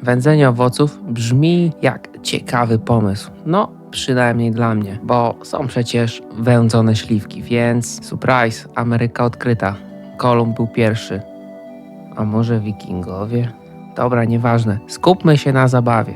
Wędzenie owoców brzmi jak ciekawy pomysł. No, przynajmniej dla mnie, bo są przecież wędzone śliwki, więc surprise, Ameryka odkryta. Kolumb był pierwszy. A może wikingowie? Dobra, nieważne. Skupmy się na zabawie.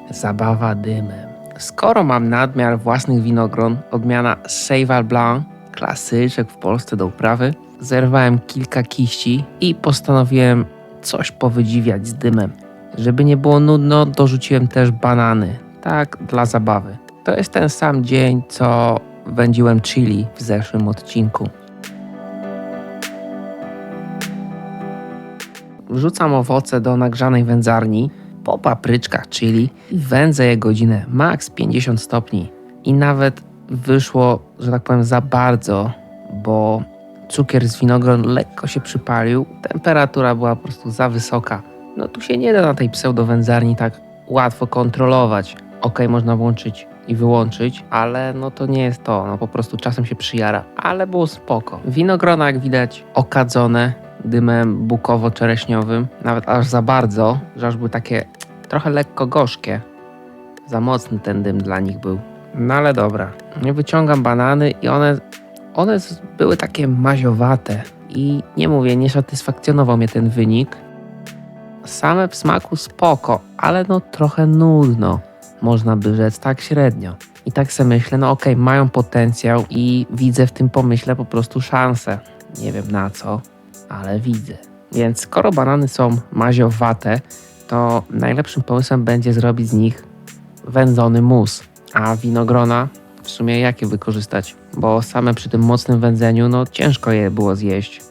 Zabawa dymem. Skoro mam nadmiar własnych winogron, odmiana Seyval Blanc, klasyczek w Polsce do uprawy, zerwałem kilka kiści i postanowiłem coś powydziwiać z dymem. Żeby nie było nudno, dorzuciłem też banany. Tak, dla zabawy. To jest ten sam dzień, co wędziłem chili w zeszłym odcinku. Wrzucam owoce do nagrzanej wędzarni, po papryczkach chili i wędzę je godzinę, maks 50 stopni. I nawet wyszło, że tak powiem, za bardzo, bo cukier z winogron lekko się przypalił, temperatura była po prostu za wysoka. No tu się nie da na tej pseudowędzarni tak łatwo kontrolować. Okej, można włączyć i wyłączyć, ale no to nie jest to, no po prostu czasem się przyjara, ale było spoko. Winogrona, jak widać, okadzone dymem bukowo-czereśniowym, nawet aż za bardzo, że aż były takie trochę lekko gorzkie. Za mocny ten dym dla nich był. No ale dobra, wyciągam banany i one były takie maziowate i nie mówię, nie satysfakcjonował mnie ten wynik. Same w smaku spoko, ale no trochę nudno, można by rzec, tak średnio. I tak sobie myślę, no okej, mają potencjał i widzę w tym pomyśle po prostu szansę. Nie wiem na co, ale widzę. Więc skoro banany są maziowate, to najlepszym pomysłem będzie zrobić z nich wędzony mus. A winogrona w sumie jakie wykorzystać? Bo same przy tym mocnym wędzeniu, no ciężko je było zjeść.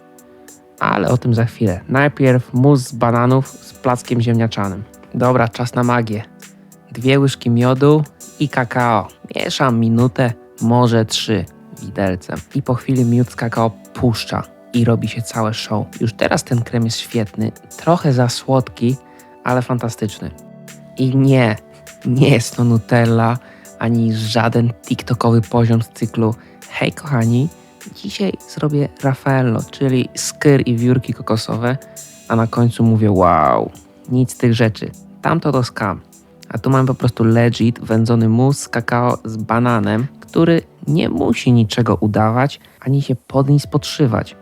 Ale o tym za chwilę. Najpierw mus z bananów z plackiem ziemniaczanym. Dobra, czas na magię. 2 łyżki miodu i kakao. Mieszam minutę, może 3 widelcem. I po chwili miód z kakao puszcza i robi się całe show. Już teraz ten krem jest świetny, trochę za słodki, ale fantastyczny. I nie jest to Nutella, ani żaden tiktokowy poziom z cyklu hej kochani, dzisiaj zrobię Raffaello, czyli skyr i wiórki kokosowe, a na końcu mówię wow, nic z tych rzeczy, tamto to scam. A tu mam po prostu legit wędzony mus z kakao z bananem, który nie musi niczego udawać, ani się pod nic podszywać.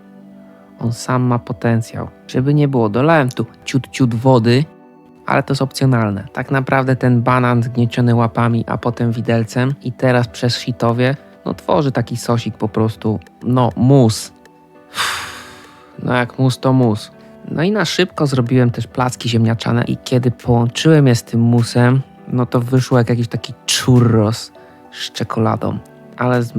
On sam ma potencjał. Żeby nie było, dolałem tu ciut wody, ale to jest opcjonalne. Tak naprawdę ten banan zgnieciony łapami, a potem widelcem i teraz przez sitowie, no tworzy taki sosik po prostu, no mus. No jak mus to mus. No i na szybko zrobiłem też placki ziemniaczane i kiedy połączyłem je z tym musem, no to wyszło jak jakiś taki churros z czekoladą, ale z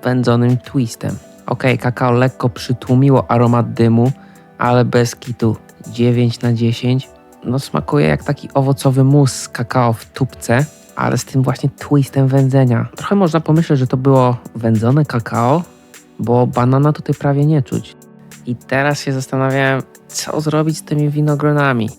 wędzonym twistem. Okej, kakao lekko przytłumiło aromat dymu, ale bez kitu 9/10. No smakuje jak taki owocowy mus z kakao w tubce, ale z tym właśnie twistem wędzenia. Trochę można pomyśleć, że to było wędzone kakao, bo banana tutaj prawie nie czuć. I teraz się zastanawiałem, co zrobić z tymi winogronami.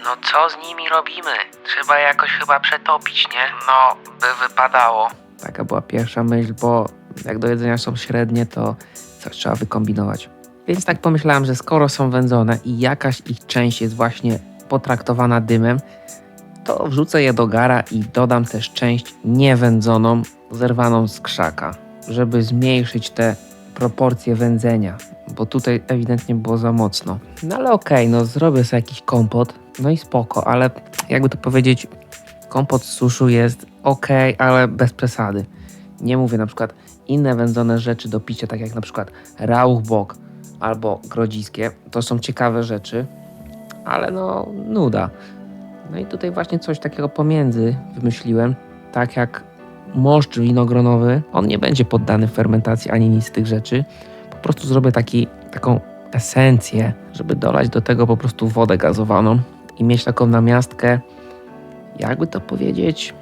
No co z nimi robimy? Trzeba jakoś chyba przetopić, nie? No, by wypadało. Taka była pierwsza myśl, bo jak do jedzenia są średnie, to coś trzeba wykombinować. Więc tak pomyślałem, że skoro są wędzone i jakaś ich część jest właśnie potraktowana dymem, to wrzucę je do gara i dodam też część niewędzoną, zerwaną z krzaka, żeby zmniejszyć te proporcje wędzenia, bo tutaj ewidentnie było za mocno. No ale okej, no zrobię sobie jakiś kompot, no i spoko, ale jakby to powiedzieć, kompot z suszu jest okej, ale bez przesady. Nie mówię na przykład inne wędzone rzeczy do picia, tak jak na przykład rauchbock albo grodziskie, to są ciekawe rzeczy, ale no nuda. No i tutaj właśnie coś takiego pomiędzy wymyśliłem, tak jak moszcz winogronowy, on nie będzie poddany fermentacji ani nic z tych rzeczy. Po prostu zrobię taką esencję, żeby dolać do tego po prostu wodę gazowaną i mieć taką namiastkę, jakby to powiedzieć,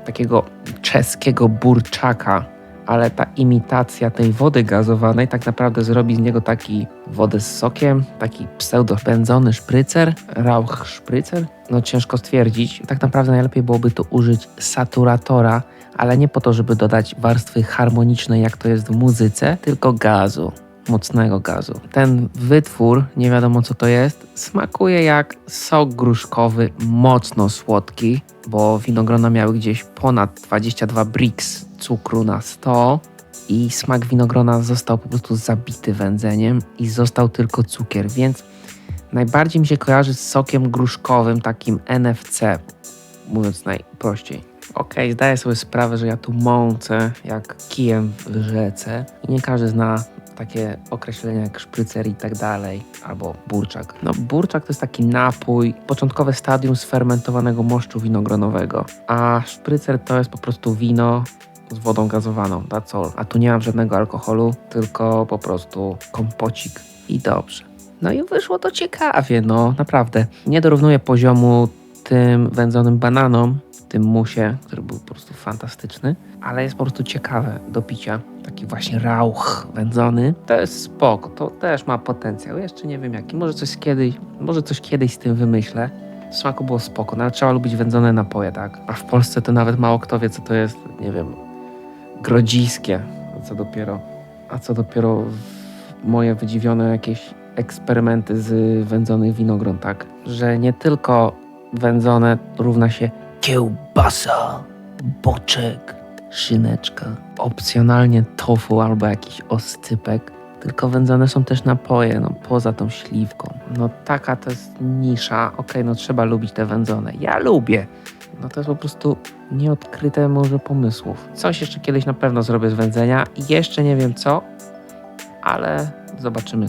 takiego czeskiego burczaka, ale ta imitacja tej wody gazowanej tak naprawdę zrobi z niego taki wodę z sokiem, taki pseudo-wędzony szprycer, rauch szprycer. No ciężko stwierdzić. Tak naprawdę najlepiej byłoby tu użyć saturatora, ale nie po to, żeby dodać warstwy harmonicznej, jak to jest w muzyce, tylko gazu. mocnego gazu. Ten wytwór, nie wiadomo co to jest, smakuje jak sok gruszkowy, mocno słodki, bo winogrona miały gdzieś ponad 22 brix cukru na 100 i smak winogrona został po prostu zabity wędzeniem i został tylko cukier, więc najbardziej mi się kojarzy z sokiem gruszkowym, takim NFC, mówiąc najprościej. Okej, zdaję sobie sprawę, że ja tu mącę jak kijem w rzece i nie każdy zna takie określenia jak szprycer i tak dalej, albo burczak. No burczak to jest taki napój, początkowe stadium sfermentowanego moszczu winogronowego, a szprycer to jest po prostu wino z wodą gazowaną, that's all. A tu nie mam żadnego alkoholu, tylko po prostu kompocik i dobrze. No i wyszło to ciekawie, no naprawdę. Nie dorównuję poziomu tym wędzonym bananom, tym musie, który był po prostu fantastyczny, ale jest po prostu ciekawe do picia. Taki właśnie rauch wędzony. To jest spoko, to też ma potencjał. Jeszcze nie wiem jaki, może coś kiedyś z tym wymyślę. W smaku było spoko, no ale trzeba lubić wędzone napoje, tak? A w Polsce to nawet mało kto wie co to jest, nie wiem, grodziskie, a co dopiero moje wydziwione jakieś eksperymenty z wędzonych winogron, tak? Że nie tylko wędzone równa się kiełbasa, boczek, szyneczka, opcjonalnie tofu albo jakiś oscypek, tylko wędzone są też napoje, no poza tą śliwką. No taka to jest nisza, okej, no trzeba lubić te wędzone. Ja lubię. No to jest po prostu nieodkryte morze pomysłów. Coś jeszcze kiedyś na pewno zrobię z wędzenia. Jeszcze nie wiem co, ale zobaczymy.